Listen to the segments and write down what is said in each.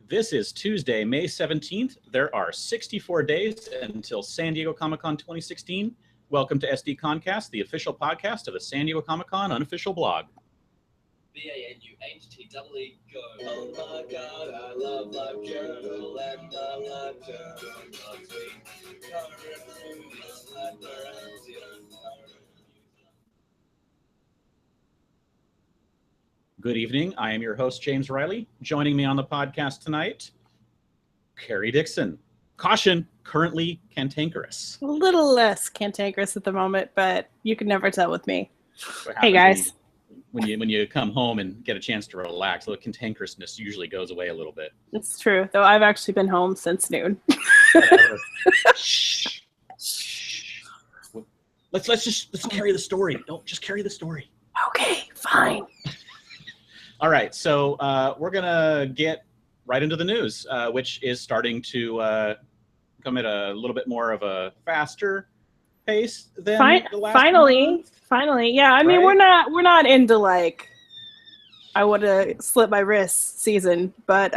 This is Tuesday, May 17th. There are 64 days until San Diego Comic-Con 2016. Welcome to SDConCast, the official podcast of the San Diego Comic-Con unofficial blog. BANUHTEE, go. Oh my God, I love my girl, and my girl loves me. Good evening. I am your host, James Riley. Joining me on the podcast tonight, Carrie Dixon. Caution, currently cantankerous. A little less cantankerous at the moment, but you can never tell with me. Hey, guys. When you come home and get a chance to relax, the cantankerousness usually goes away a little bit. It's true, though I've actually been home since noon. Shh. Let's carry the story. Don't just carry the story. Okay, fine. All right, so we're gonna get right into the news, which is starting to come at a little bit more of a faster pace than the last Finally, yeah. I mean, we're not into like I would have slit my wrists season, but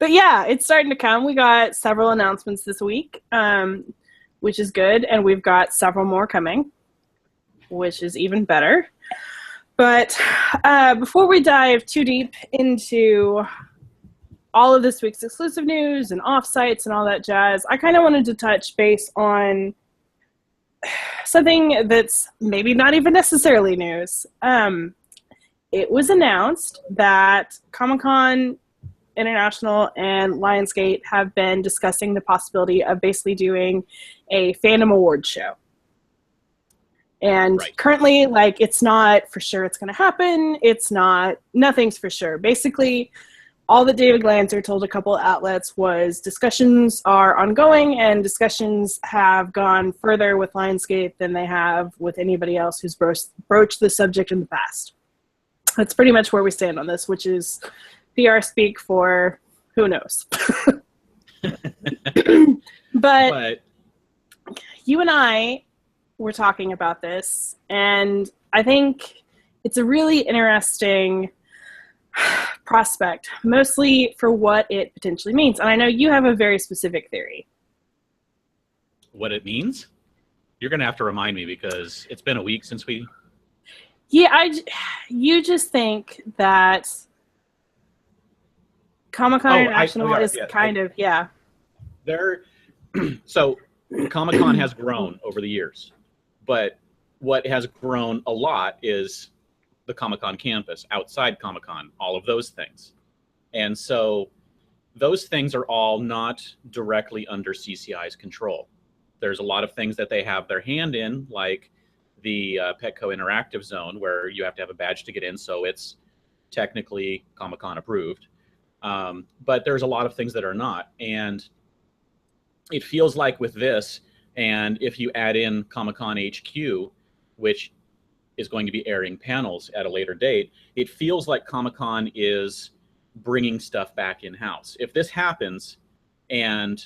but yeah, it's starting to come. We got several announcements this week, which is good, and we've got several more coming, which is even better. But before we dive too deep into all of this week's exclusive news and offsites and all that jazz, I kind of wanted to touch base on something that's maybe not even necessarily news. It was announced that Comic-Con International and Lionsgate have been discussing the possibility of basically doing a fandom awards show. And currently, like, it's not for sure it's going to happen. Nothing's for sure. Basically, all that David Glanzer told a couple of outlets was discussions are ongoing, and discussions have gone further with Lionsgate than they have with anybody else who's broached the subject in the past. That's pretty much where we stand on this, which is PR speak for who knows. But you and I were talking about this, and I think it's a really interesting prospect, mostly for what it potentially means. And I know you have a very specific theory. What it means? You're going to have to remind me because it's been a week since we... Yeah, you just think that Comic-Con International is So Comic-Con has grown over the years. But what has grown a lot is the Comic-Con campus, outside Comic-Con, all of those things. And so those things are all not directly under CCI's control. There's a lot of things that they have their hand in, like the Petco Interactive Zone, where you have to have a badge to get in, so it's technically Comic-Con approved. But there's a lot of things that are not. And it feels like with this, and if you add in Comic-Con HQ, which is going to be airing panels at a later date, it feels like Comic-Con is bringing stuff back in-house. If this happens and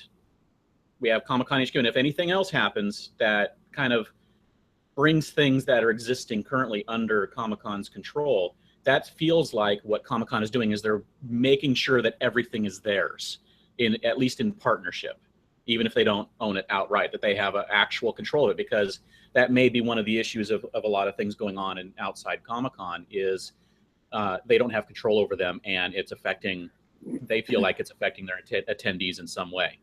we have Comic-Con HQ, and if anything else happens that kind of brings things that are existing currently under Comic-Con's control, that feels like what Comic-Con is doing is they're making sure that everything is theirs, at least in partnership. Even if they don't own it outright, that they have actual control of it, because that may be one of the issues of a lot of things going on in outside Comic-Con is they don't have control over them, and they feel like it's affecting their attendees in some way.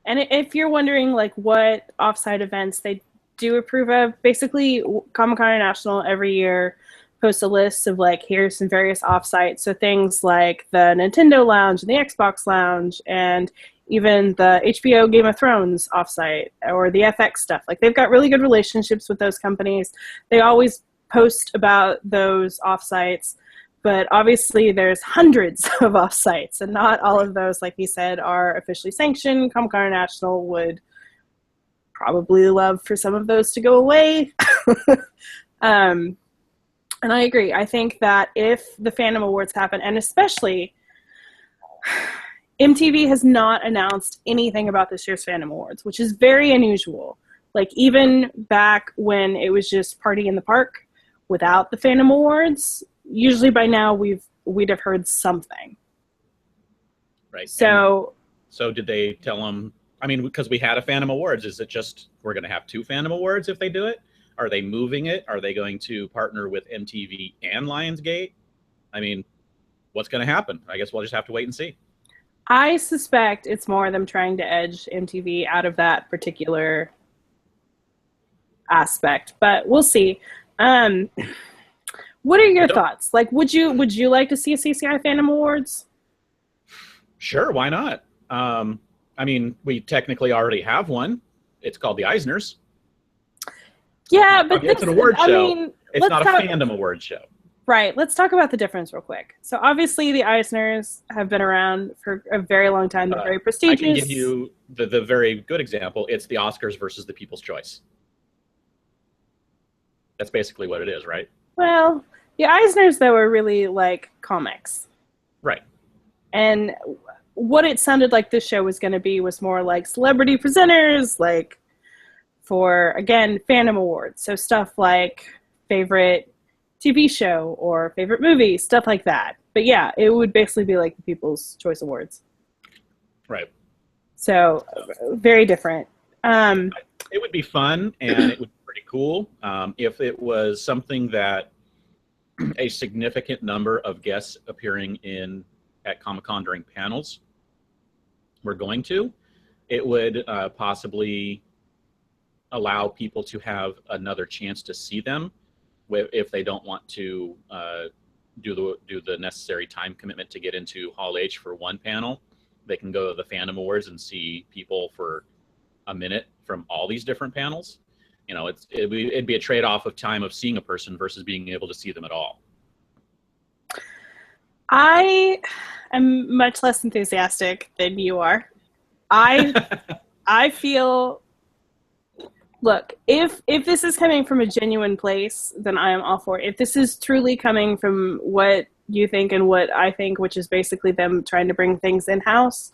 And if you're wondering like what offsite events they do approve of, basically Comic-Con International every year posts a list of like, here's some various offsites. So things like the Nintendo Lounge and the Xbox Lounge, and even the HBO Game of Thrones offsite or the FX stuff. Like, they've got really good relationships with those companies. They always post about those offsites, but obviously there's hundreds of offsites, and not all of those, like you said, are officially sanctioned. Comic-Con International would probably love for some of those to go away. And I agree. I think that if the Fandom Awards happen, and especially MTV has not announced anything about this year's Fandom Awards, which is very unusual. Like, even back when it was just Party in the Park without the Fandom Awards, usually by now we'd have heard something. Right. So did they tell them? I mean, because we had a Fandom Awards, is it just we're going to have 2 Fandom Awards if they do it? Are they moving it? Are they going to partner with MTV and Lionsgate? I mean, what's going to happen? I guess we'll just have to wait and see. I suspect it's more them trying to edge MTV out of that particular aspect, but we'll see. What are your thoughts? Like, would you like to see a CCI Fandom Awards? Sure, why not? I mean, we technically already have one. It's called the Eisners. Yeah, but it's an award show. I mean, it's not a fandom award show. Right. Let's talk about the difference real quick. So obviously the Eisners have been around for a very long time. They're very prestigious. I can give you the very good example. It's the Oscars versus the People's Choice. That's basically what it is, right? Well, the Eisners, though, are really like comics. Right. And what it sounded like this show was going to be was more like celebrity presenters, like for, again, Fandom Awards. So stuff like favorite TV show or favorite movie, stuff like that. But yeah, it would basically be like the People's Choice Awards. Right. So very different. It would be fun and it would be pretty cool if it was something that a significant number of guests appearing at Comic-Con during panels were going to. It would possibly allow people to have another chance to see them if they don't want to do the necessary time commitment to get into Hall H for one panel. They can go to the Fandom Awards and see people for a minute from all these different panels. You know, it'd be a trade-off of time of seeing a person versus being able to see them at all. I am much less enthusiastic than you are. I feel, look, if this is coming from a genuine place, then I am all for it. If this is truly coming from what you think and what I think, which is basically them trying to bring things in-house,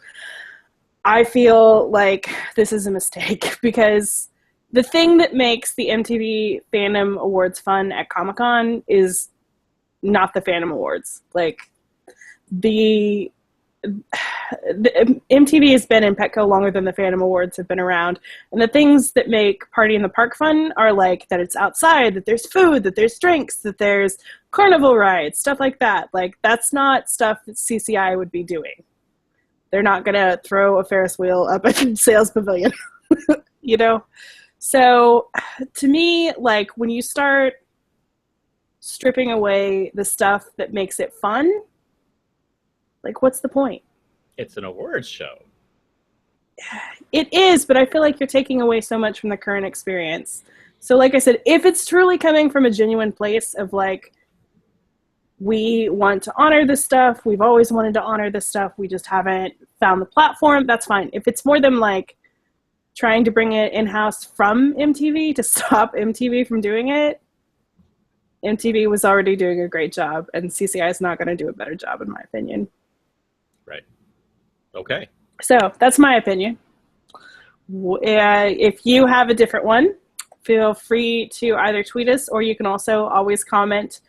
I feel like this is a mistake because the thing that makes the MTV Fandom Awards fun at Comic-Con is not the Fandom Awards. Like, the MTV has been in Petco longer than the Fandom Awards have been around, and the things that make Party in the Park fun are like that it's outside, that there's food, that there's drinks, that there's carnival rides, stuff like that. Like, that's not stuff that CCI would be doing. They're not gonna throw a Ferris wheel up at the sales pavilion, you know? So to me, like, when you start stripping away the stuff that makes it fun, like, what's the point? It's an awards show. It is, but I feel like you're taking away so much from the current experience. So like I said, if it's truly coming from a genuine place of like, we want to honor this stuff, we've always wanted to honor this stuff, we just haven't found the platform, that's fine. If it's more than like trying to bring it in-house from MTV to stop MTV from doing it, MTV was already doing a great job, and CCI is not going to do a better job, in my opinion. Right. Okay. So that's my opinion. If you have a different one, feel free to either tweet us, or you can also always comment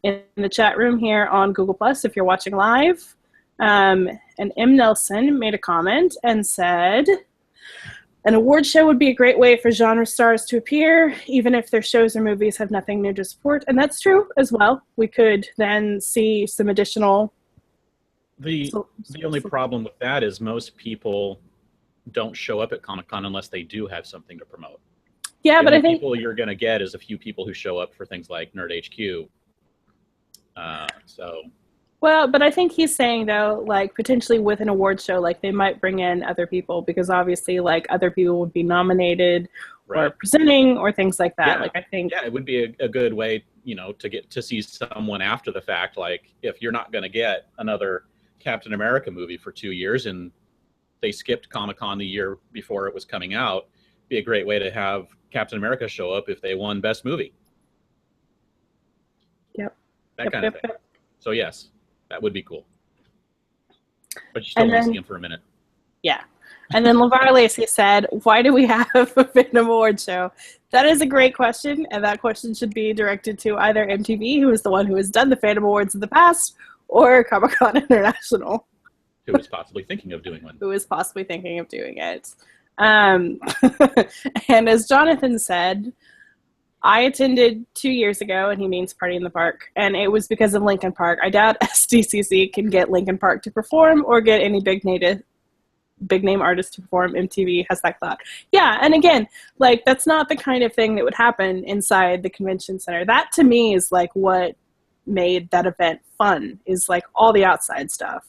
in the chat room here on Google Plus if you're watching live. And M. Nelson made a comment and said, an award show would be a great way for genre stars to appear, even if their shows or movies have nothing new to support. And that's true as well. We could then see some additional... The only problem with that is most people don't show up at Comic-Con unless they do have something to promote. Yeah, but I think... people you're going to get is a few people who show up for things like Nerd HQ. Well, but I think he's saying, though, like, potentially with an award show, like, they might bring in other people because obviously, like, other people would be nominated or presenting or things like that. Yeah. Like, I think... Yeah, it would be a good way, you know, to get to see someone after the fact. Like, if you're not going to get another Captain America movie for 2 years and they skipped Comic-Con the year before it was coming out, it'd be a great way to have Captain America show up if they won Best Movie. Yep. That kind of thing. So, yes. That would be cool. But you still want to see him for a minute. Yeah. And then LeVar Lacey said, why do we have a Fandom Award show? That is a great question, and that question should be directed to either MTV, who is the one who has done the Fandom Awards in the past, or Comic-Con International. who is possibly thinking of doing one. Who is possibly thinking of doing it. And as Jonathan said, I attended 2 years ago, and he means Party in the Park, and it was because of Linkin Park. I doubt SDCC can get Linkin Park to perform or get any big name artist to perform. MTV has that thought. Yeah, and again, like, that's not the kind of thing that would happen inside the convention center. That, to me, is like what made that event fun, is like all the outside stuff.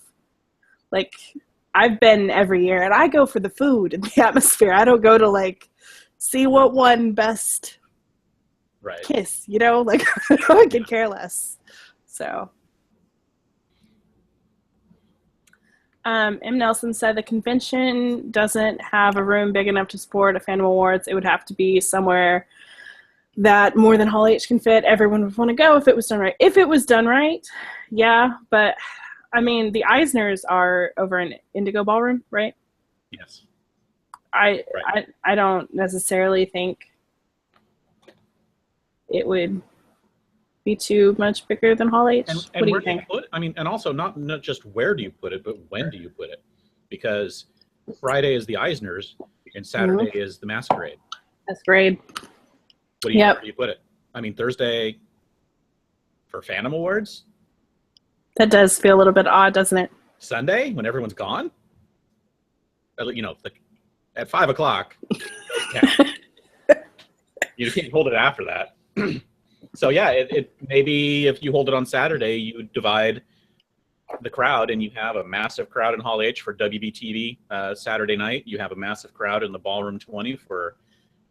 Like, I've been every year, and I go for the food and the atmosphere. I don't go to, like, see what won best kiss, you know? Like, I could care less. So, M. Nelson said the convention doesn't have a room big enough to support a Fandom Awards. It would have to be somewhere that more than Hall H can fit. Everyone would want to go if it was done right. If it was done right, yeah, but I mean, the Eisners are over in Indigo Ballroom, right? Yes. I don't necessarily think it would be too much bigger than Hall H. And what do where you think? put it? I mean, and also not just where do you put it, but when do you put it? Because Friday is the Eisners and Saturday is the Masquerade. Masquerade. Where do you put it? I mean, Thursday for Fandom Awards? That does feel a little bit odd, doesn't it? Sunday when everyone's gone? You know, at 5 o'clock. You can't hold it after that. So yeah, it maybe if you hold it on Saturday, you divide the crowd and you have a massive crowd in Hall H for WBTV Saturday night. You have a massive crowd in the Ballroom 20 for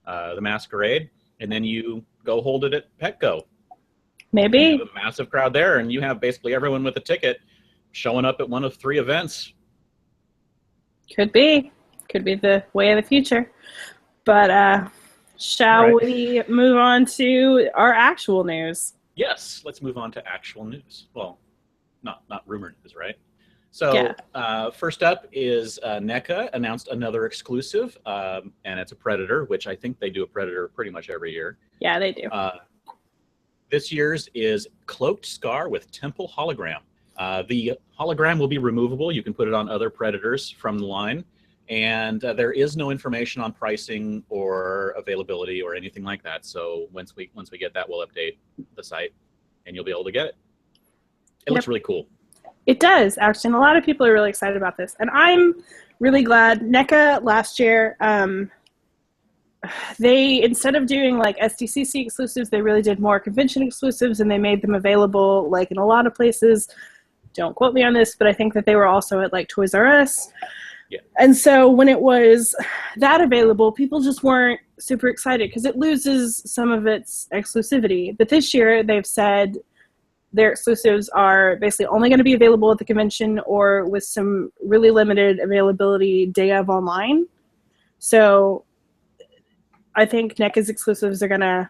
the Masquerade, and then you go hold it at Petco. Maybe. You have a massive crowd there, and you have basically everyone with a ticket showing up at one of 3 events. Could be the way of the future. But shall we move on to our actual news? Yes, let's move on to actual news. Well, not rumor news, right? So first up is NECA announced another exclusive, and it's a Predator, which I think they do a Predator pretty much every year. Yeah, they do. This year's is Cloaked Scar with Temple Hologram. The hologram will be removable. You can put it on other Predators from the line. And there is no information on pricing or availability or anything like that. So once we get that, we'll update the site, and you'll be able to get it. It looks really cool. It does, actually, and a lot of people are really excited about this. And I'm really glad. NECA last year, they, instead of doing like SDCC exclusives, they really did more convention exclusives, and they made them available like in a lot of places. Don't quote me on this, but I think that they were also at like Toys R Us. Yeah. And so when it was that available, people just weren't super excited because it loses some of its exclusivity. But this year they've said their exclusives are basically only going to be available at the convention or with some really limited availability day of online. So I think NECA's exclusives are going to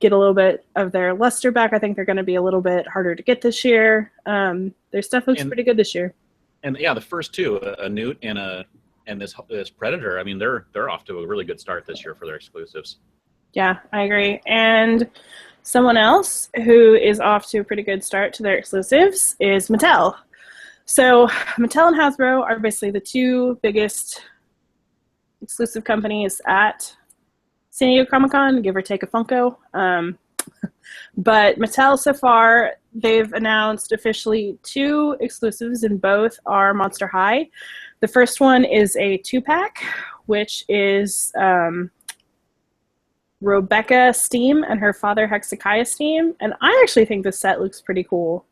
get a little bit of their luster back. I think they're going to be a little bit harder to get this year. Their stuff looks pretty good this year. And yeah, the first two, a Newt and this Predator, I mean, they're off to a really good start this year for their exclusives. Yeah, I agree. And someone else who is off to a pretty good start to their exclusives is Mattel. So Mattel and Hasbro are basically the two biggest exclusive companies at San Diego Comic-Con, give or take a Funko. But Mattel, so far, they've announced officially 2 exclusives, and both are Monster High. The first one is a 2-pack, which is Rebecca Steam and her father Hezekiah Steam. And I actually think this set looks pretty cool.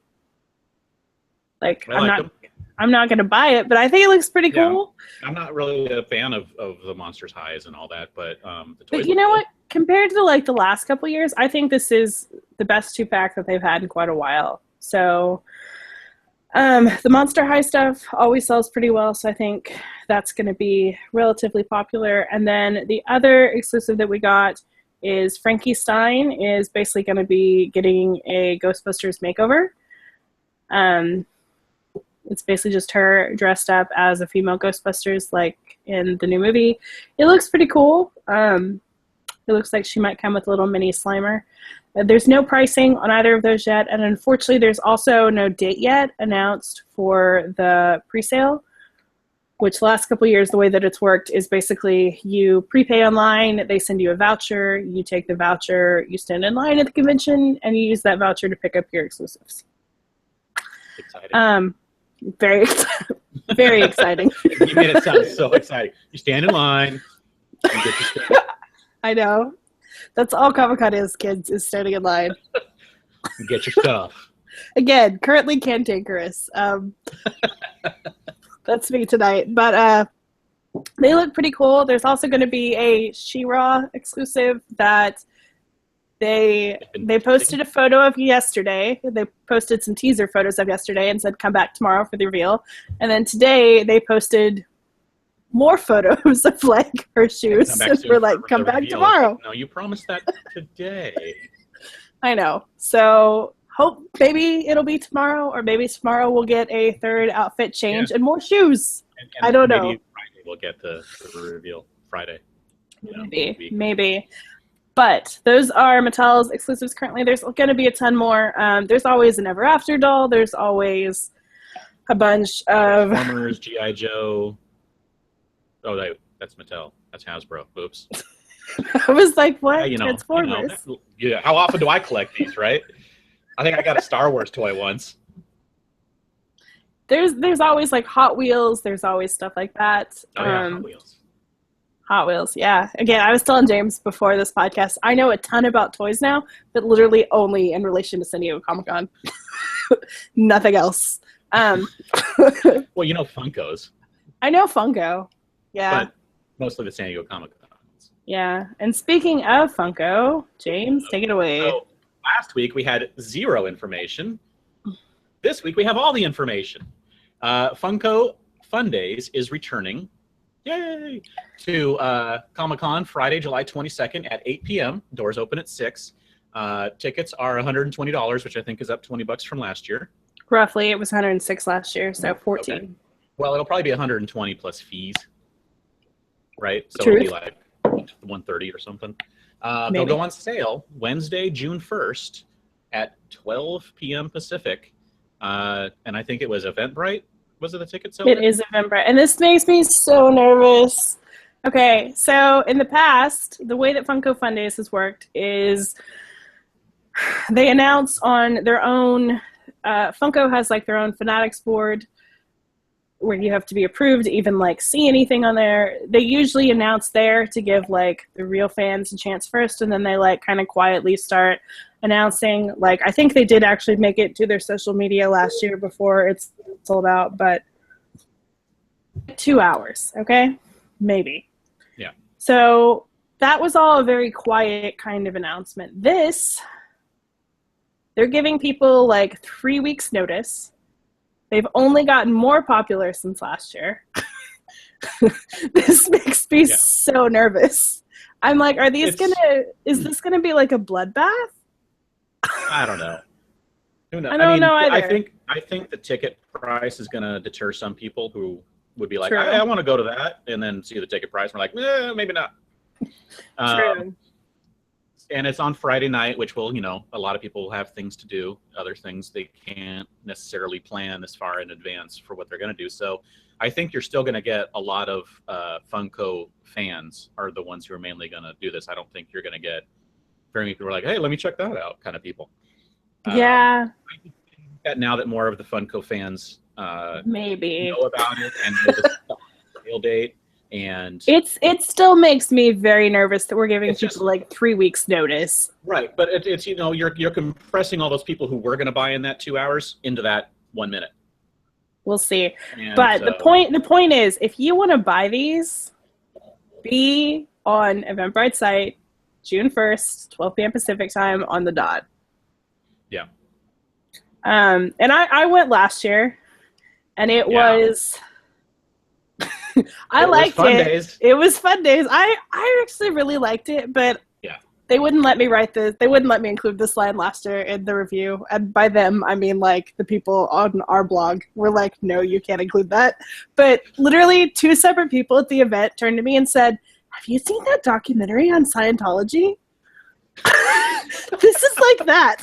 Like, I'm not going to buy it, but I think it looks pretty cool. I'm not really a fan of the Monsters Highs and all that, but the toys. But you know what? Compared to like the last couple years, I think this is the best 2-pack that they've had in quite a while. So the Monster High stuff always sells pretty well, so I think that's going to be relatively popular. And then the other exclusive that we got is Frankie Stein is basically going to be getting a Ghostbusters makeover. It's basically just her dressed up as a female Ghostbusters, like in the new movie. It looks pretty cool. It looks like she might come with a little mini Slimer. There's no pricing on either of those yet, and unfortunately there's also no date yet announced for the pre-sale, which the last couple of years the way that it's worked is basically you prepay online, they send you a voucher, you take the voucher, you stand in line at the convention, and you use that voucher to pick up your exclusives. Exciting. Very, very exciting. You made it sound so exciting. You stand in line. You get your stuff. I know. That's all Comic-Con is, kids, is standing in line. You get your stuff. Again, currently cantankerous. That's me tonight. But they look pretty cool. There's also going to be a She-Ra exclusive that they posted a photo of yesterday. They posted some teaser photos of yesterday and said, come back tomorrow for the reveal. And then today they posted more photos of like her shoes. And we're like, come back tomorrow. No, you promised that today. I know. So hope maybe it'll be tomorrow, or maybe tomorrow we'll get a third outfit change and more shoes. And I don't know. Maybe Friday we'll get the reveal Friday. Maybe. But those are Mattel's exclusives currently. There's going to be a ton more. There's always an Ever After doll. There's always a bunch of Transformers, G.I. Joe. Oh, that's Mattel. That's Hasbro. Oops. I was like, what? Transformers? Yeah. How often do I collect these, right? I think I got a Star Wars toy once. There's always like Hot Wheels. There's always stuff like that. Oh, yeah, Hot Wheels. Hot Wheels, yeah. Again, I was telling James before this podcast, I know a ton about toys now, but literally only in relation to San Diego Comic-Con. Nothing else. Well, you know Funkos. I know Funko. Yeah. But mostly the San Diego Comic-Con. Yeah. And speaking of Funko, James, take it away. So, last week we had zero information. This week we have all the information. Funko Fundays is returning. Yay! To Comic-Con Friday, July 22nd at 8 p.m. Doors open at 6. Tickets are $120, which I think is up $20 from last year. Roughly. It was 106 last year, so 14. Okay. Well, it'll probably be 120 plus fees, right? So Truth. it'll be like 130 or something. They'll go on sale Wednesday, June 1st at 12 p.m. Pacific. And I think it was Eventbrite. Was it the ticket sale? It is Eventbrite. And this makes me so nervous. Okay, so in the past, the way that Funko Fundays has worked is they announce on their own, Funko has like their own Fanatics board where you have to be approved to even like see anything on there. They usually announce there to give like the real fans a chance first, and then they like kind of quietly start announcing. Like I think they did actually make it to their social media last year before it's sold out, but 2 hours, okay? Maybe. Yeah. So that was all a very quiet kind of announcement. This, they're giving people like 3 weeks notice. They've only gotten more popular since last year. This makes me so nervous. I'm like, is this gonna be like a bloodbath? I don't know. Who knows? I don't know either. I think the ticket price is going to deter some people who would be like, True. I want to go to that, and then see the ticket price. And we're like, maybe not. True. And it's on Friday night, which will, a lot of people have things to do, other things they can't necessarily plan this far in advance for what they're going to do. So I think you're still going to get a lot of Funko fans are the ones who are mainly going to do this. I don't think you're going to get very many people who are like, hey, let me check that out kind of people. Yeah. I think that now that more of the Funko fans maybe know about it and know the sale date, and it still makes me very nervous that we're giving people just, like 3 weeks notice. Right, but it's you're compressing all those people who were going to buy in that 2 hours into that 1 minute. We'll see. And but the point is, if you want to buy these, be on Eventbrite site June 1st, 12 p.m. Pacific time on the dot. Yeah. And I went last year, and it was I liked it. It was fun days. I actually really liked it, but they wouldn't let me they wouldn't let me include this line last year in the review. And by them, I mean like the people on our blog were like, no, you can't include that. But literally 2 separate people at the event turned to me and said, have you seen that documentary on Scientology? This is like that.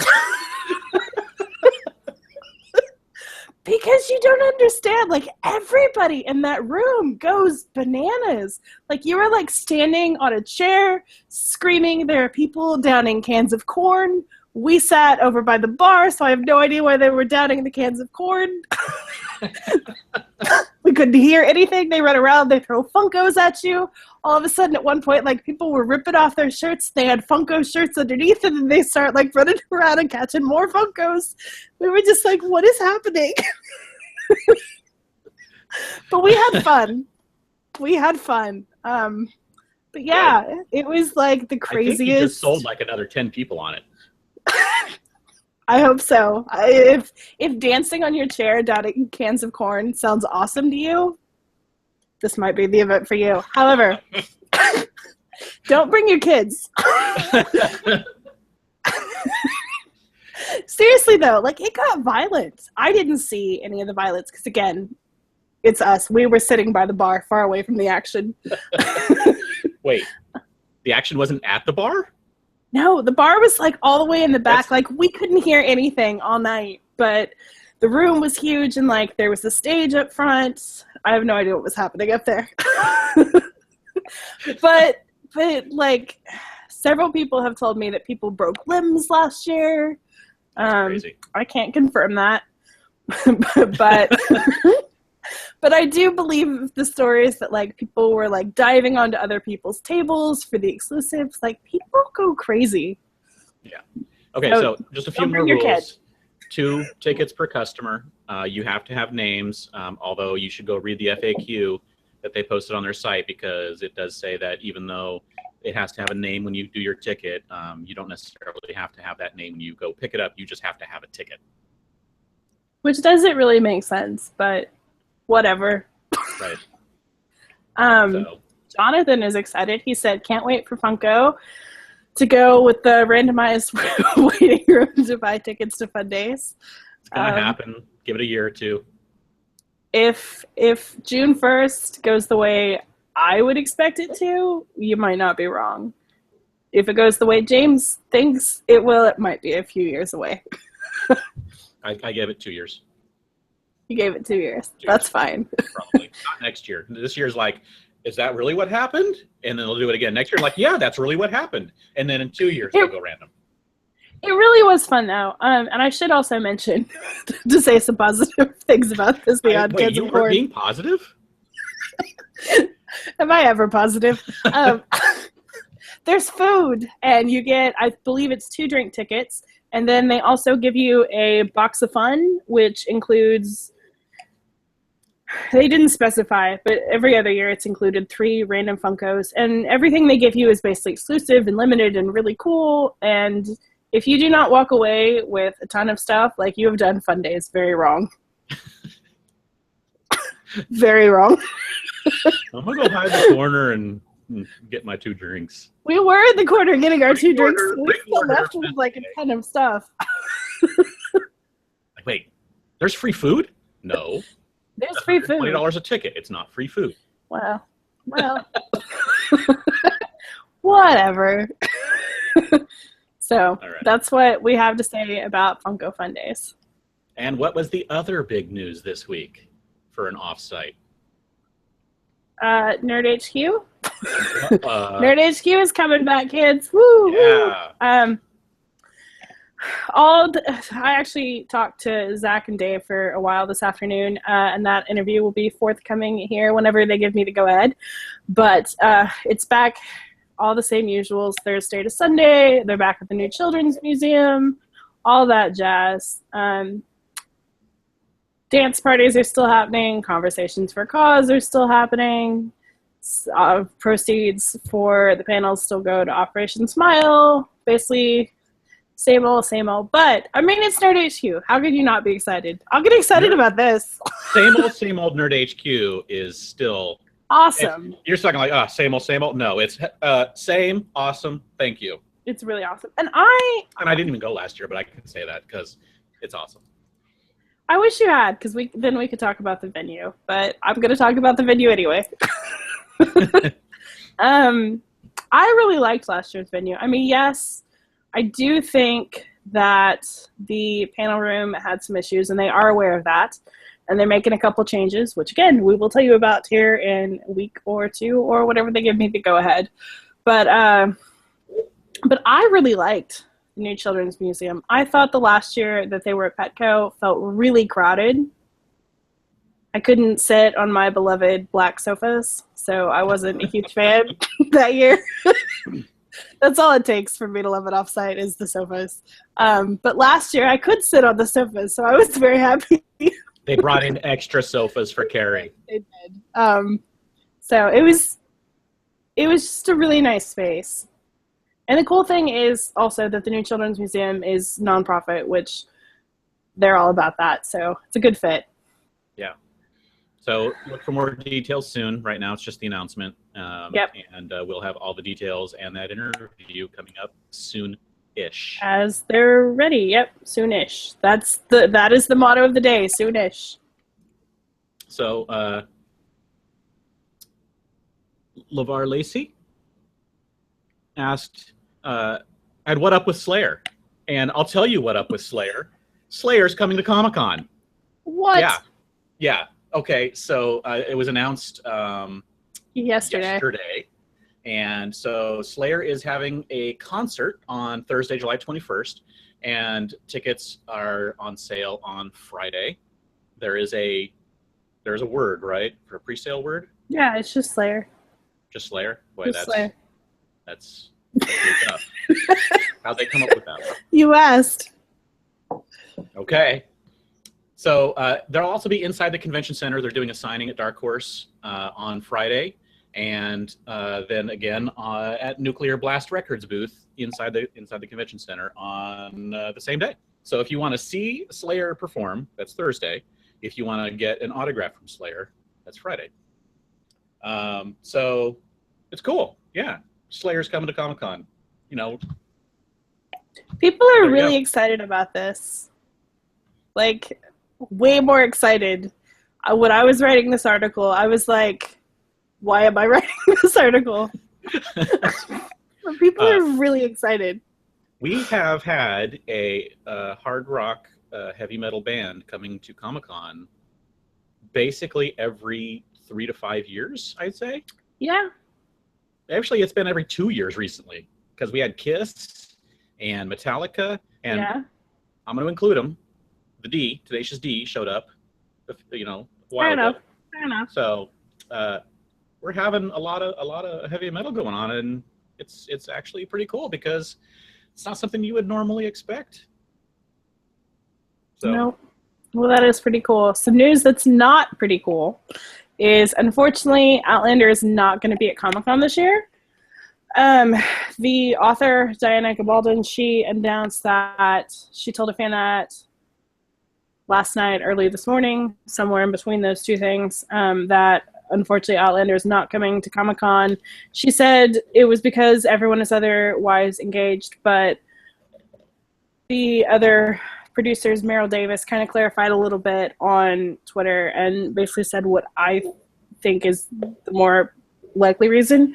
Because you don't understand, like, everybody in that room goes bananas. Like, you were, like, standing on a chair, screaming. There are people downing cans of corn. We sat over by the bar, so I have no idea why they were downing the cans of corn. We couldn't hear anything. They run around. They throw Funkos at you. All of a sudden, at one point, like, people were ripping off their shirts. They had Funko shirts underneath, and then they start, like, running around and catching more Funkos. We were just like, what is happening? But we had fun. But yeah, it was like the craziest. I think you just sold like another 10 people on it. I hope so. If dancing on your chair downing cans of corn sounds awesome to you, this might be the event for you. However, don't bring your kids. Seriously, though, like, it got violent. I didn't see any of the violence because, again, it's us. We were sitting by the bar far away from the action. Wait, the action wasn't at the bar? No, the bar was, like, all the way in the back. Like, we couldn't hear anything all night, but the room was huge, and, like, there was a stage up front. I have no idea what was happening up there. but, like, several people have told me that people broke limbs last year. Crazy. I can't confirm that, but but I do believe the stories that, like, people were, like, diving onto other people's tables for the exclusives. Like, people go crazy. Yeah. Okay, so just a few more rules. Kid. 2 tickets per customer. You have to have names, although you should go read the FAQ that they posted on their site, because it does say that even though it has to have a name when you do your ticket, you don't necessarily have to have that name when you go pick it up. You just have to have a ticket. Which doesn't really make sense, but whatever. Right. Jonathan is excited. He said, can't wait for Funko to go with the randomized waiting room to buy tickets to Fundays. It's going to happen. Give it a year or two. If June 1st goes the way I would expect it to, you might not be wrong. If it goes the way James thinks it will, it might be a few years away. I gave it 2 years. You gave it 2 years. That's fine. Probably. Not next year. This year's like, is that really what happened? And then they'll do it again next year. Like, yeah, that's really what happened. And then in 2 years, they'll go random. It really was fun, though. And I should also mention, to say some positive things about this beyond Wait, Kids you of were Corn. being positive? Am I ever positive? There's food, and you get, I believe it's 2 drink tickets, and then they also give you a box of fun, which includes, they didn't specify, but every other year it's included 3 random Funkos, and everything they give you is basically exclusive and limited and really cool, and if you do not walk away with a ton of stuff, like, you have done Fundays very wrong. Very wrong. I'm going to go hide in the corner and get my 2 drinks. We were in the corner getting our 2 drinks. We still left with, like, a ton of stuff. Like, wait, there's free food? No. There's free food. $20 a ticket. It's not free food. Wow. Well, whatever. So that's what we have to say about Funko Fundays. And what was the other big news this week for an offsite? Nerd HQ. Nerd HQ is coming back, kids. Woo! Yeah. I actually talked to Zach and Dave for a while this afternoon, and that interview will be forthcoming here whenever they give me the go-ahead. But it's back, all the same usuals, Thursday to Sunday. They're back at the new Children's Museum, all that jazz. Dance parties are still happening. Conversations for Cause are still happening. Proceeds for the panels still go to Operation Smile. Basically, same old, same old. But, I mean, it's Nerd HQ. How could you not be excited? I'll get excited about this. Same old Nerd HQ is still awesome. You're talking like, same old. No, it's same, awesome, thank you. It's really awesome. And I didn't even go last year, but I can say that because it's awesome. I wish you had, because then we could talk about the venue. But I'm going to talk about the venue anyway. I really liked last year's venue. I mean, yes, I do think that the panel room had some issues, and they are aware of that. And they're making a couple changes, which, again, we will tell you about here in a week or two or whatever they give me the go-ahead. But I really liked the new Children's Museum. I thought the last year that they were at Petco felt really crowded. I couldn't sit on my beloved black sofas, so I wasn't a huge fan that year. That's all it takes for me to love it offsite is the sofas. But last year I could sit on the sofas, so I was very happy. They brought in extra sofas for Carrie. They did. So it was just a really nice space. And the cool thing is also that the new Children's Museum is nonprofit, which they're all about that. So it's a good fit. Yeah. So look for more details soon. Right now, it's just the announcement. Yep. And we'll have all the details and that interview coming up soon-ish. As they're ready. Yep, soonish. That is the motto of the day, soonish. So, LeVar Lacey asked, and what up with Slayer? And I'll tell you what up with Slayer. Slayer's coming to Comic-Con. What? Yeah. Okay, so it was announced yesterday. And so Slayer is having a concert on Thursday, July 21st, and tickets are on sale on Friday. There's a word, right? For a pre-sale word? Yeah, it's just Slayer. Just Slayer? Boy, just Slayer. That's really tough. How'd they come up with that? You asked. Okay. So there'll also be inside the convention center. They're doing a signing at Dark Horse on Friday. And then again at Nuclear Blast Records booth inside the convention center on the same day. So if you want to see Slayer perform, that's Thursday. If you want to get an autograph from Slayer, that's Friday. So it's cool. Yeah, Slayer's coming to Comic-Con. You know, people are really excited about this. Like, way more excited. When I was writing this article, I was like, why am I writing this article? But people are really excited. We have had a hard rock heavy metal band coming to Comic-Con basically every 3 to 5 years, I'd say. Yeah. Actually, it's been every 2 years recently because we had Kiss and Metallica, and I'm going to include them. The D, Tenacious D, showed up, a while ago. Fair enough. So we're having a lot of heavy metal going on, and it's actually pretty cool because it's not something you would normally expect. So. Nope. Well, that is pretty cool. Some news that's not pretty cool is, unfortunately, Outlander is not going to be at Comic-Con this year. The author, Diana Gabaldon, she announced that she told a fan that last night, early this morning, somewhere in between those two things, that unfortunately Outlander is not coming to Comic-Con. She said it was because everyone is otherwise engaged, but the other producers, Meryl Davis, kind of clarified a little bit on Twitter and basically said what I think is the more likely reason.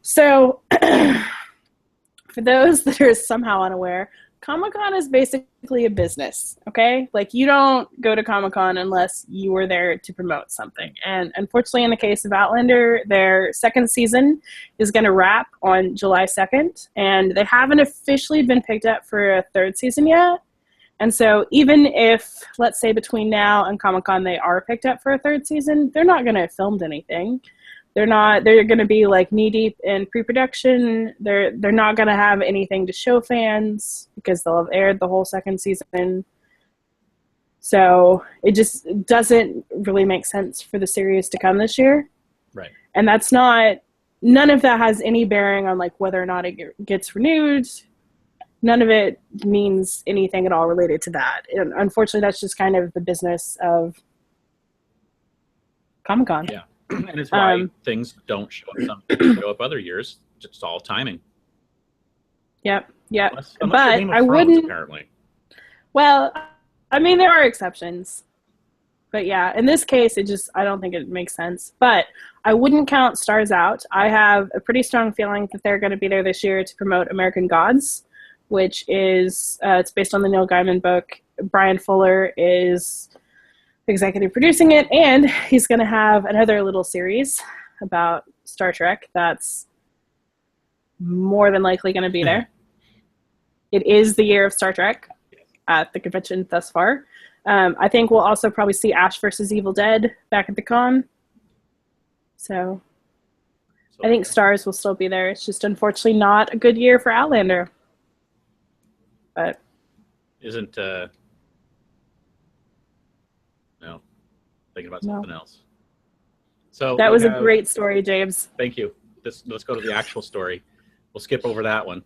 So, for those that are somehow unaware, Comic-Con is basically a business, okay? Like, you don't go to Comic-Con unless you were there to promote something. And unfortunately, in the case of Outlander, their second season is going to wrap on July 2nd, and they haven't officially been picked up for a third season yet. And so even if, let's say, between now and Comic-Con they are picked up for a third season, they're not going to have filmed anything. They're going to be like knee deep in pre-production. They're not going to have anything to show fans because they'll have aired the whole second season. So it just doesn't really make sense for the series to come this year. Right. And none of that has any bearing on like whether or not it gets renewed. None of it means anything at all related to that. And unfortunately, that's just kind of the business of Comic-Con. Yeah. And it's why things don't show up. Some things show up other years. It's all timing. Yep. Unless but Game of I Thrones, wouldn't. Apparently. Well, I mean, there are exceptions. But yeah, in this case, I don't think it makes sense. But I wouldn't count Stars out. I have a pretty strong feeling that they're going to be there this year to promote American Gods, which is, it's based on the Neil Gaiman book. Brian Fuller is executive producing it, and he's going to have another little series about Star Trek that's more than likely going to be there. It is the year of Star Trek at the convention thus far. I think we'll also probably see Ash versus Evil Dead back at the con. So I think Stars will still be there. It's just unfortunately not a good year for Outlander. But isn't no, thinking about something else. So that was a great story, James. Thank you. Let's go to the actual story. We'll skip over that one.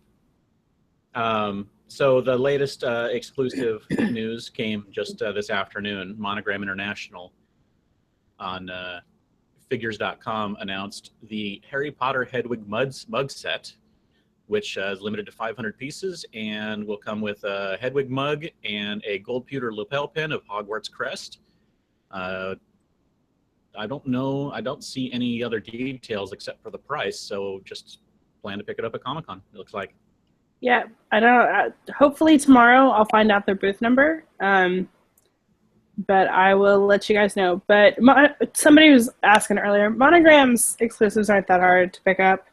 So the latest exclusive news came just this afternoon. Monogram International on figures.com announced the Harry Potter Hedwig mug set, which is limited to 500 pieces and will come with a Hedwig mug and a gold pewter lapel pin of Hogwarts crest. I don't know. I don't see any other details except for the price, so just plan to pick it up at Comic-Con, it looks like. Yeah, I don't. Hopefully tomorrow I'll find out their booth number, but I will let you guys know. But somebody was asking earlier, Monogram's exclusives aren't that hard to pick up.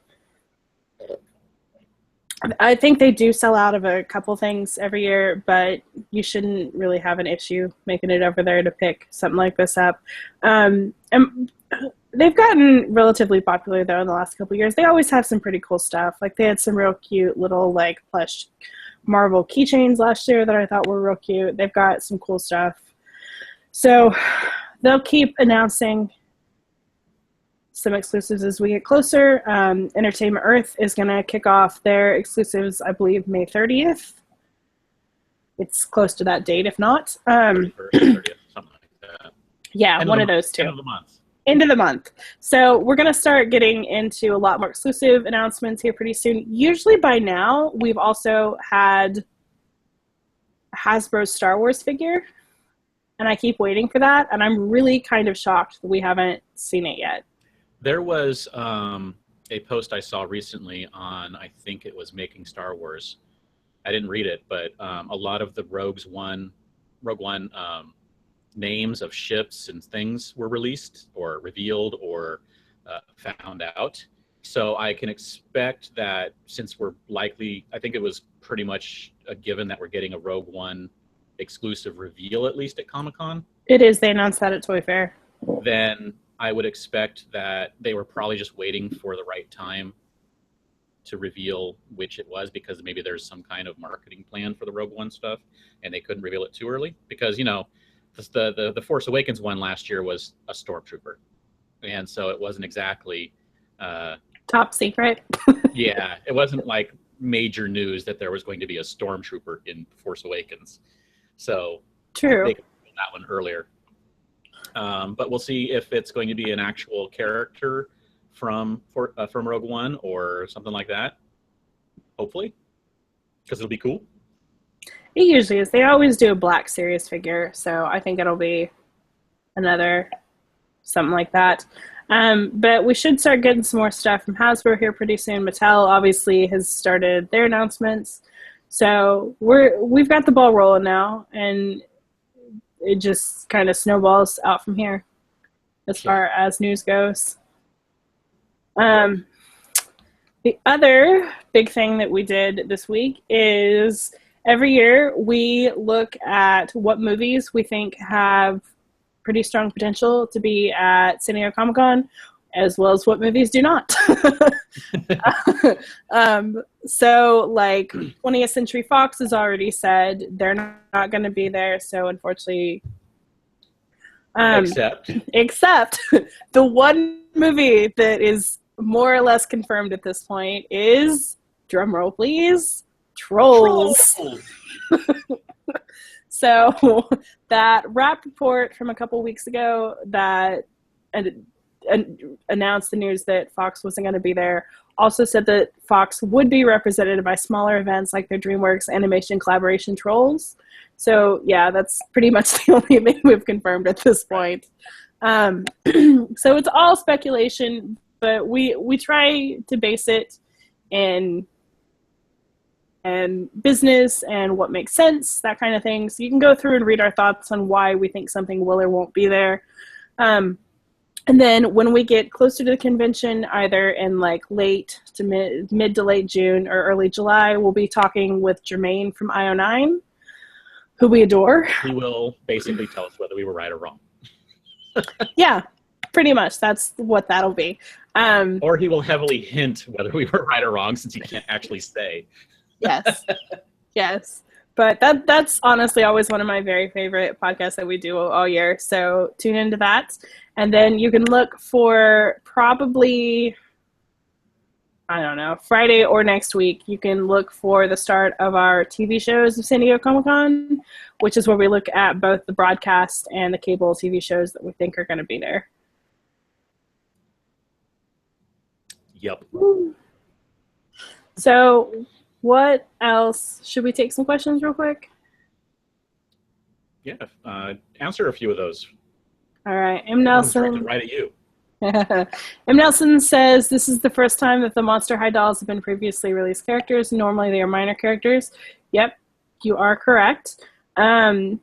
I think they do sell out of a couple things every year, but you shouldn't really have an issue making it over there to pick something like this up. And they've gotten relatively popular, though, in the last couple of years. They always have some pretty cool stuff. Like, they had some real cute little, like, plush Marvel keychains last year that I thought were real cute. They've got some cool stuff. So they'll keep announcing some exclusives as we get closer. Entertainment Earth is going to kick off their exclusives, I believe, May 30th. It's close to that date, if not. 31st, 30th, something like that. Yeah, one of those two. End of the month. End of the month. So we're going to start getting into a lot more exclusive announcements here pretty soon. Usually by now, we've also had Hasbro's Star Wars figure, and I keep waiting for that, and I'm really kind of shocked that we haven't seen it yet. There was a post I saw recently on, I think it was Making Star Wars. I didn't read it, but a lot of the Rogue One names of ships and things were released or revealed or found out. So I can expect that since we're likely, I think it was pretty much a given that we're getting a Rogue One exclusive reveal, at least at Comic-Con. It is. They announced that at Toy Fair. Then I would expect that they were probably just waiting for the right time to reveal which it was, because maybe there's some kind of marketing plan for the Rogue One stuff and they couldn't reveal it too early. Because, you know, the Force Awakens one last year was a Stormtrooper. And so it wasn't exactly... top secret. Yeah, it wasn't like major news that there was going to be a Stormtrooper in Force Awakens. So true. They could reveal that one earlier. But we'll see if it's going to be an actual character from Rogue One or something like that. Hopefully, because it'll be cool. It usually is. They always do a Black Series figure, so I think it'll be another something like that. But we should start getting some more stuff from Hasbro here pretty soon. Mattel obviously has started their announcements, so we've got the ball rolling now, and it just kind of snowballs out from here as far as news goes. The other big thing that we did this week is every year we look at what movies we think have pretty strong potential to be at San Diego Comic-Con, as well as what movies do not. So, like, 20th Century Fox has already said they're not going to be there, so unfortunately... Except the one movie that is more or less confirmed at this point is, drumroll please, Trolls. So that Wrap report from a couple weeks ago that announced the news that Fox wasn't going to be there also said that Fox would be represented by smaller events like their DreamWorks Animation Collaboration Trolls. So yeah, that's pretty much the only thing we've confirmed at this point. So it's all speculation, but we try to base it in business and what makes sense, that kind of thing. So you can go through and read our thoughts on why we think something will or won't be there. And then when we get closer to the convention, either in like late to mid to late June or early July, we'll be talking with Jermaine from IO9, who we adore. He will basically tell us whether we were right or wrong. Yeah, pretty much. That's what that'll be. Or he will heavily hint whether we were right or wrong, since he can't actually say. Yes. Yes. But that's honestly always one of my very favorite podcasts that we do all year. So tune into that. And then you can look for probably, I don't know, Friday or next week, you can look for the start of our TV shows of San Diego Comic-Con, which is where we look at both the broadcast and the cable TV shows that we think are going to be there. Yep. So what else? Should we take some questions real quick? Yeah. Answer a few of those. All right. M. Nelson. Right at you. M. Nelson says, this is the first time that the Monster High dolls have been previously released characters. Normally they are minor characters. Yep, you are correct. The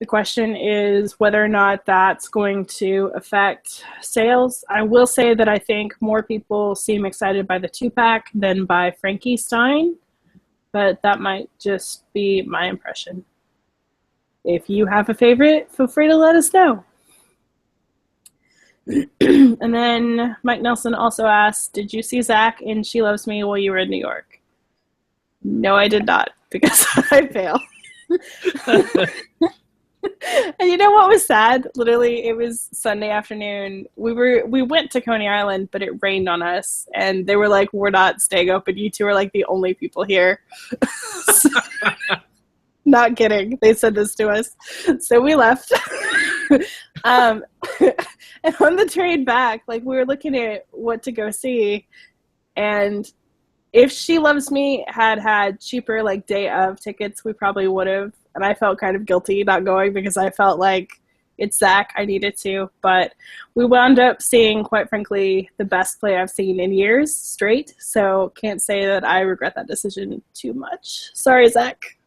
question is whether or not that's going to affect sales. I will say that I think more people seem excited by the 2-pack than by Frankie Stein, but that might just be my impression. If you have a favorite, feel free to let us know. And then Mike Nelson also asked, did you see Zach in She Loves Me while you were in New York? No, I did not, because I failed. And you know what was sad? Literally, it was Sunday afternoon. We went to Coney Island, but it rained on us, and they were like, we're not staying open. You two are like the only people here. Not kidding. They said this to us. So we left. And on the train back, like, we were looking at what to go see, and if She Loves Me had cheaper, like, day of tickets, we probably would have. And I felt kind of guilty not going because I felt like it's Zach. I needed to. But we wound up seeing, quite frankly, the best play I've seen in years straight. So can't say that I regret that decision too much. Sorry, Zach.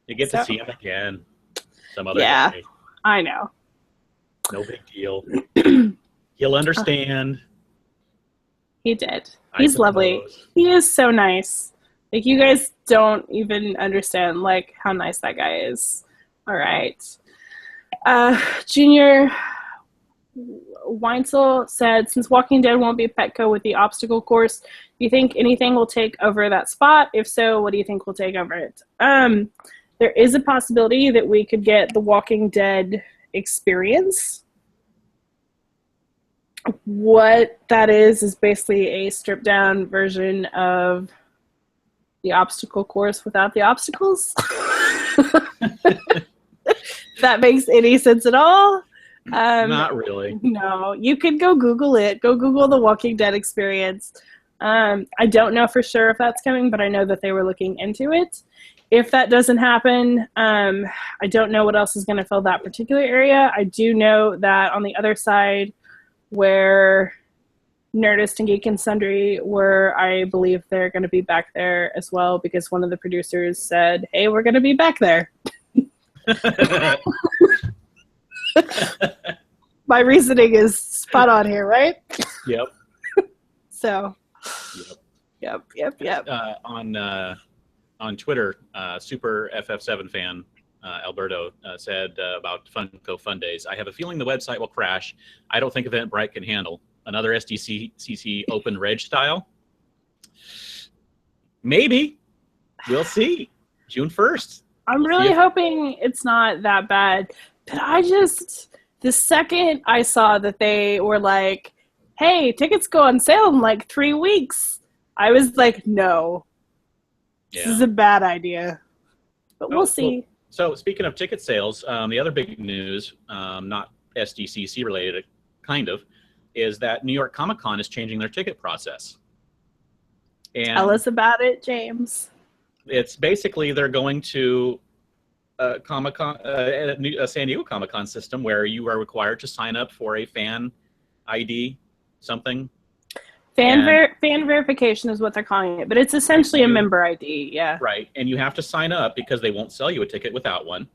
You get to see him again some other day. I know. No big deal. He'll understand. He did. He's lovely. He is so nice. Like, you guys don't even understand, like, how nice that guy is. All right. Junior Weinsel said, since Walking Dead won't be Petco with the obstacle course, do you think anything will take over that spot? If so, what do you think will take over it? There is a possibility that we could get the Walking Dead experience. What that is basically a stripped down version of the obstacle course without the obstacles. If that makes any sense at all. Not really. No, you can go Google it. Go Google the Walking Dead experience. I don't know for sure if that's coming, but I know that they were looking into it. If that doesn't happen, I don't know what else is going to fill that particular area. I do know that on the other side, where Nerdist and Geek and Sundry were, I believe they're going to be back there as well, because one of the producers said, hey, we're going to be back there. My reasoning is spot on here, right? Yep. So, yep. On Twitter, Super FF7 fan Alberto said about Funko Fundays, I have a feeling the website will crash. I don't think Eventbrite can handle another SDCC open reg style. Maybe. We'll see. June 1st. I'm really hoping it's not that bad. But the second I saw that they were like, hey, tickets go on sale in like 3 weeks, I was like, no. This is a bad idea. But we'll see. Well, so speaking of ticket sales, the other big news, not SDCC related, kind of, is that New York Comic Con is changing their ticket process. And Tell us about it, James. it's basically they're going to a Comic-Con, a San Diego Comic-Con system where you are required to sign up for a fan ID, something. Fan verification is what they're calling it, but it's essentially a member ID, yeah. Right, and you have to sign up because they won't sell you a ticket without one.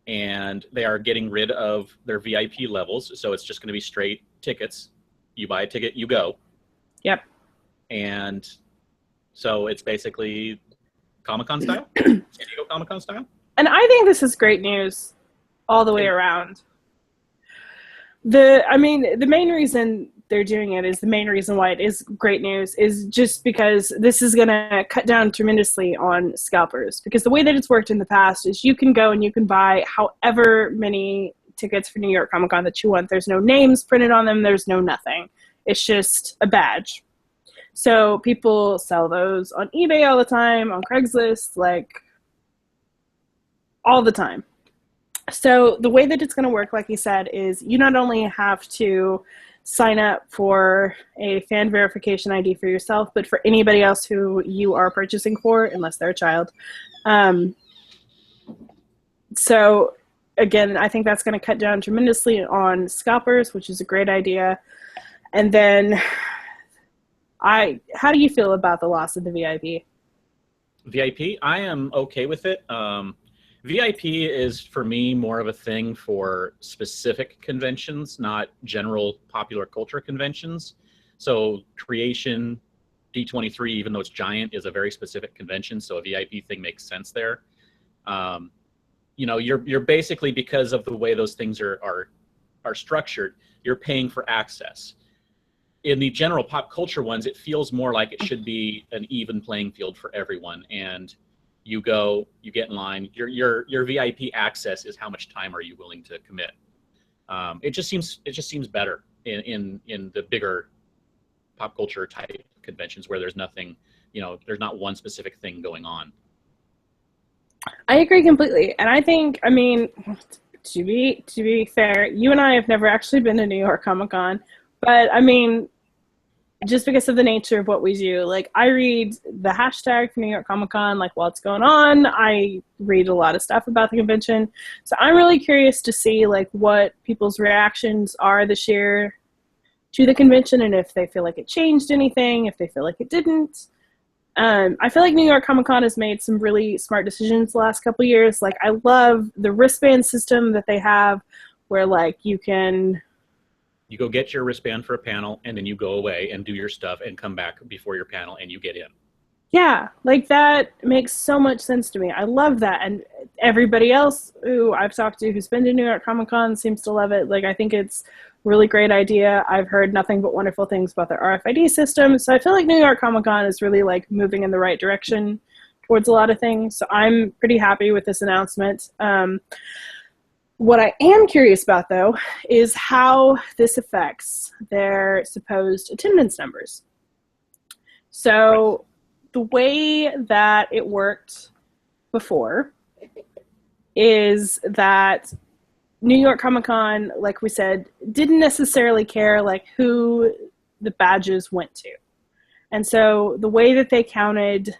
And they are getting rid of their VIP levels, so it's just going to be straight tickets. You buy a ticket, you go. Yep. And so it's basically Comic-Con style, San Diego Comic-Con style. And I think this is great news all the way around. The main reason they're doing it is the main reason why it is great news is just because this is going to cut down tremendously on scalpers. Because the way that it's worked in the past is you can go and you can buy however many tickets for New York Comic Con that you want. There's no names printed on them. There's no nothing. It's just a badge. So people sell those on eBay all the time, on Craigslist, like all the time. So the way that it's going to work, like you said, is you not only have to sign up for a fan verification ID for yourself, but for anybody else who you are purchasing for, unless they're a child. So again, I think that's going to cut down tremendously on scalpers, which is a great idea. And then how do you feel about the loss of the VIP? VIP, I am okay with it. VIP is, for me, more of a thing for specific conventions, not general popular culture conventions. So Creation, D23, even though it's giant, is a very specific convention, so a VIP thing makes sense there. You're basically, because of the way those things are structured, you're paying for access. In the general pop culture ones, it feels more like it should be an even playing field for everyone, and you go, you get in line. Your VIP access is how much time are you willing to commit. It just seems better in the bigger pop culture type conventions where there's nothing, there's not one specific thing going on. I agree completely, and I think, to be fair, you and I have never actually been to New York Comic Con, but just because of the nature of what we do, like I read the hashtag for New York Comic Con, like while it's going on, I read a lot of stuff about the convention. So I'm really curious to see like what people's reactions are this year to the convention and if they feel like it changed anything, if they feel like it didn't. I feel like New York Comic Con has made some really smart decisions the last couple of years. Like I love the wristband system that they have where like you go get your wristband for a panel, and then you go away and do your stuff and come back before your panel and you get in. Yeah, like that makes so much sense to me. I love that. And everybody else who I've talked to who's been to New York Comic Con seems to love it. Like I think it's a really great idea. I've heard nothing but wonderful things about their RFID system. So I feel like New York Comic Con is really like moving in the right direction towards a lot of things. So I'm pretty happy with this announcement. What I am curious about, though, is how this affects their supposed attendance numbers. So the way that it worked before is that New York Comic Con, like we said, didn't necessarily care like who the badges went to. And so the way that they counted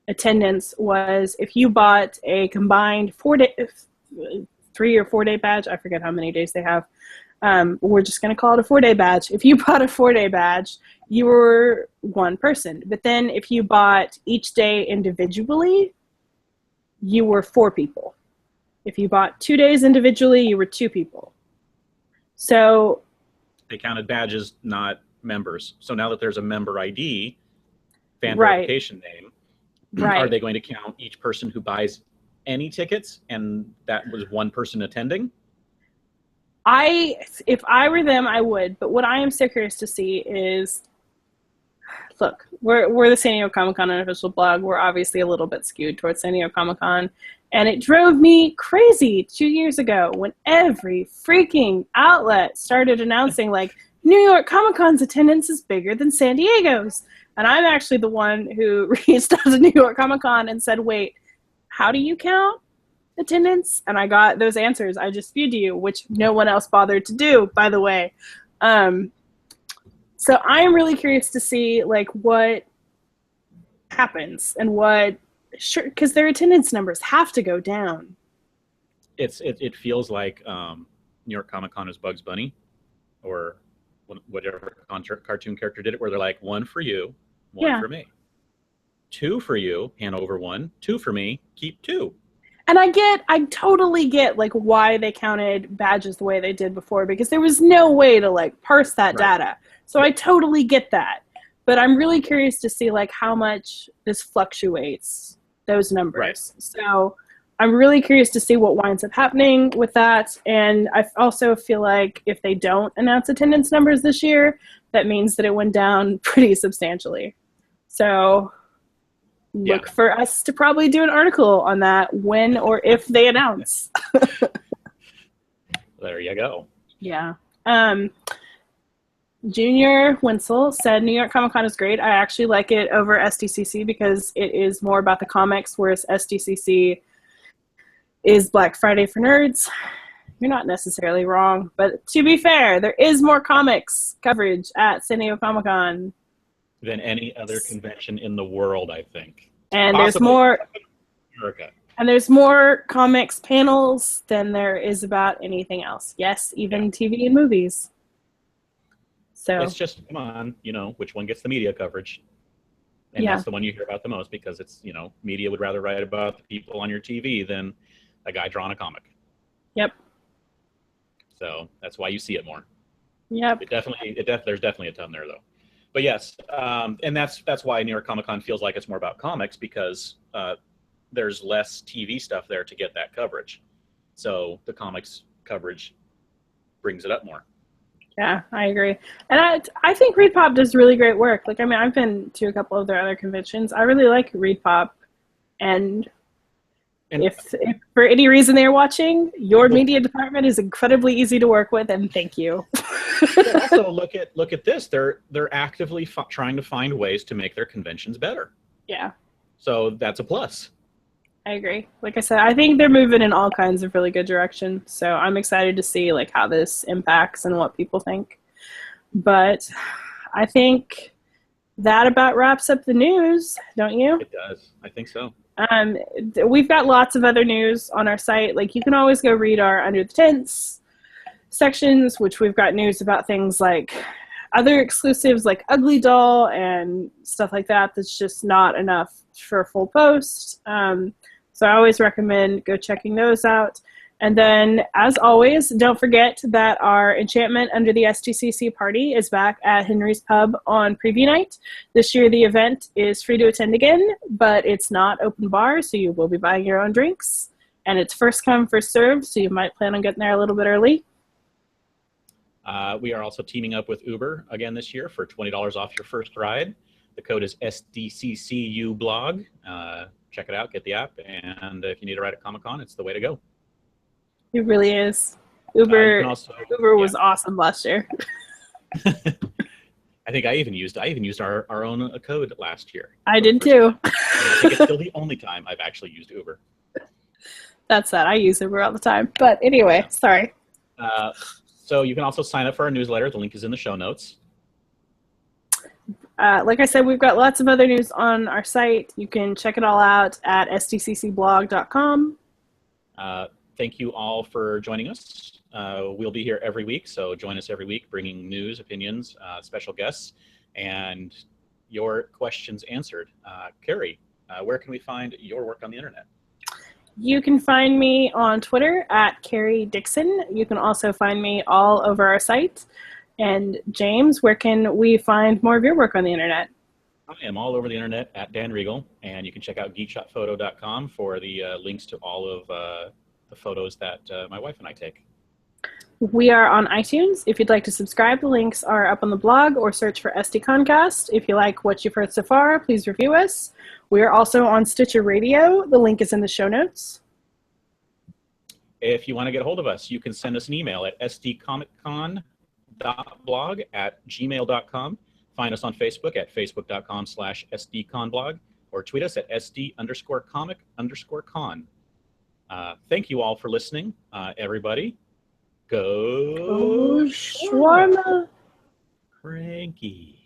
attendance was if you bought a combined 3 or 4 day badge. I forget how many days they have. We're just going to call it a 4-day badge. If you bought a 4-day badge, you were one person. But then if you bought each day individually, you were 4 people. If you bought 2 days individually, you were 2 people. So they counted badges, not members. So now that there's a member ID, fan verification name, are they going to count each person who buys any tickets, and that was one person attending? If I were them, I would. But what I am so curious to see is, look, we're the San Diego Comic Con unofficial blog. We're obviously a little bit skewed towards San Diego Comic Con, and it drove me crazy 2 years ago when every freaking outlet started announcing like New York Comic Con's attendance is bigger than San Diego's, and I'm actually the one who reached out to New York Comic Con and said, wait, how do you count attendance? And I got those answers I just spewed to you, which no one else bothered to do, by the way. So I'm really curious to see like what happens and what, sure, because their attendance numbers have to go down. It feels like New York Comic Con is Bugs Bunny, or whatever cartoon character did it, where they're like, one for you, one for me, two for you, hand over one, two for me, keep two. And I totally get like why they counted badges the way they did before, because there was no way to like parse that data. So I totally get that. But I'm really curious to see like how much this fluctuates, those numbers. Right. So I'm really curious to see what winds up happening with that. And I also feel like if they don't announce attendance numbers this year, that means that it went down pretty substantially. So look for us to probably do an article on that when or if they announce. There you go. Yeah. Junior Winsel said New York Comic Con is great. I actually like it over SDCC because it is more about the comics, whereas SDCC is Black Friday for nerds. You're not necessarily wrong, but to be fair, there is more comics coverage at San Diego Comic Con Than any other convention in the world, I think. and Possibly there's more. America. And there's more comics panels than there is about anything else. Yes, even TV and movies. So It's just, come on, which one gets the media coverage? And that's the one you hear about the most because it's, media would rather write about the people on your TV than a guy drawing a comic. Yep. So that's why you see it more. Yep. There's definitely a ton there, though. But yes, and that's why New York Comic Con feels like it's more about comics because there's less TV stuff there to get that coverage. So the comics coverage brings it up more. Yeah, I agree. And I think ReadPop does really great work. Like, I mean, I've been to a couple of their other conventions. I really like ReadPop. And if for any reason they're watching, your media department is incredibly easy to work with, and thank you. Also, look at this. They're actively trying to find ways to make their conventions better. Yeah. So that's a plus. I agree. Like I said, I think they're moving in all kinds of really good direction. So I'm excited to see like how this impacts and what people think. But I think that about wraps up the news, don't you? It does. I think so. We've got lots of other news on our site. Like you can always go read our Under the Tents sections, which we've got news about things like other exclusives like Ugly Doll and stuff like that. That's just not enough for a full post. So I always recommend go checking those out. And then, as always, don't forget that our Enchantment Under the SDCC party is back at Henry's Pub on preview night. This year, the event is free to attend again, but it's not open bar, so you will be buying your own drinks. And it's first come, first served, so you might plan on getting there a little bit early. We are also teaming up with Uber again this year for $20 off your first ride. The code is SDCCUblog. Check it out, get the app, and if you need a ride at Comic-Con, it's the way to go. It really is. Uber was awesome last year. I think I even used our own code last year. I did too. I think it's still the only time I've actually used Uber. That's that. I use Uber all the time. But anyway, sorry. So you can also sign up for our newsletter. The link is in the show notes. Like I said, we've got lots of other news on our site. You can check it all out at sdccblog.com. Thank you all for joining us. We'll be here every week, so join us every week, bringing news, opinions, special guests, and your questions answered. Carrie, where can we find your work on the internet? You can find me on Twitter at Carrie Dixon. You can also find me all over our site. And James, where can we find more of your work on the internet? I am all over the internet at Dan Riegel, and you can check out geekshotphoto.com for the links to all of the photos that my wife and I take. We are on iTunes. If you'd like to subscribe, the links are up on the blog, or search for SDConCast. If you like what you've heard so far, please review us. We are also on Stitcher Radio. The link is in the show notes. If you want to get a hold of us, you can send us an email at sdcomiccon.blog@gmail.com. Find us on Facebook at facebook.com/sdconblog, or tweet us at sd_comic_con. Thank you all for listening, everybody. Go shawarma. Cranky.